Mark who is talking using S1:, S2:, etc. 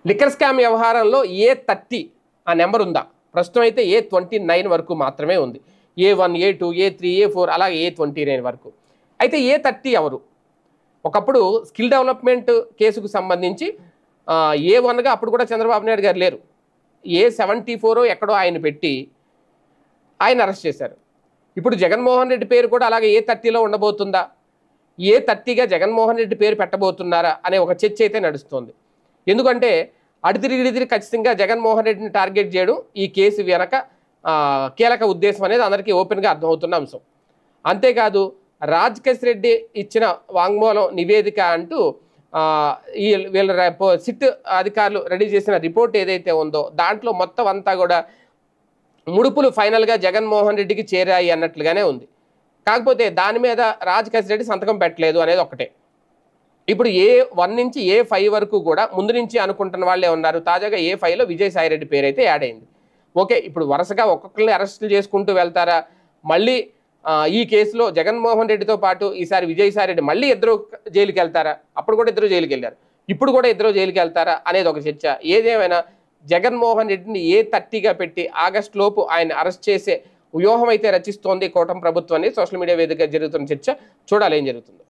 S1: Liquor scam వ్యవహారంలో A30 ఆ number ఉందా? ప్రస్తుతం అయితే A29 వరకు మాత్రమే ఉంది. A1, A2, A3, A4 అలాగే A29 వరకు. అయితే A30 ఎవరు? ఒకప్పుడు స్కిల్ డెవలప్మెంట్ కేసుకు సంబంధించి A1గా అప్పుడు కూడా చంద్రబాబు నాయుడు గారు లేరు. A74 ఎక్కడో ఆయన పెట్టి ఆయన అరెస్ట్ చేశారు. ఇప్పుడు జగన్మోహన్ రెడ్డి పేరు కూడా అలాగే A30లో ఉండబోతుందా? A30గా జగన్మోహన్ రెడ్డి పేరు పెట్టబోతున్నారా అనే ఒక చర్చ అయితే నడుస్తుంది. ఎందుకంటే అడితిరిగిడితిరి ఖచ్చితంగా జగన్మోహన్ రెడ్డిని టార్గెట్ చేయడం ఈ కేసు వెనక కీలక ఉద్దేశం అనేది అందరికీ ఓపెన్గా అర్థమవుతున్న అంశం. అంతేకాదు రాజకేశ్ రెడ్డి ఇచ్చిన వాంగ్మూలం నివేదిక అంటూ వీళ్ళ సిట్ అధికారులు రెడీ చేసిన రిపోర్ట్ ఏదైతే ఉందో దాంట్లో మొత్తం అంతా కూడా ముడుపులు ఫైనల్గా జగన్మోహన్ రెడ్డికి చేరాయి అన్నట్లుగానే ఉంది. కాకపోతే దాని మీద రాజకేశ్ రెడ్డి సంతకం పెట్టలేదు అనేది ఒకటే. ఇప్పుడు A1 నుంచి A5 వరకు కూడా ముందు నుంచి అనుకుంటున్న వాళ్ళే ఉన్నారు. తాజాగా A5లో విజయసాయిరెడ్డి పేరు అయితే యాడ్ అయింది. ఓకే, ఇప్పుడు వరుసగా ఒక్కొక్కరిని అరెస్టులు చేసుకుంటూ వెళ్తారా? మళ్ళీ ఈ కేసులో జగన్మోహన్ రెడ్డితో పాటు ఈసారి విజయసాయిరెడ్డి మళ్ళీ ఇద్దరు జైలుకి వెళ్తారా? అప్పుడు కూడా ఇద్దరు జైలుకి వెళ్ళారు, ఇప్పుడు కూడా ఇద్దరు జైలుకి వెళ్తారా అనేది ఒక చర్చ. ఏదేమైనా జగన్మోహన్ రెడ్డిని A30గా పెట్టి ఆగస్టు లోపు ఆయన అరెస్ట్ చేసే వ్యూహం అయితే రచిస్తోంది కూటమి ప్రభుత్వాన్ని. సోషల్ మీడియా వేదికగా జరుగుతున్న చర్చ. చూడాలి ఏం జరుగుతుందో.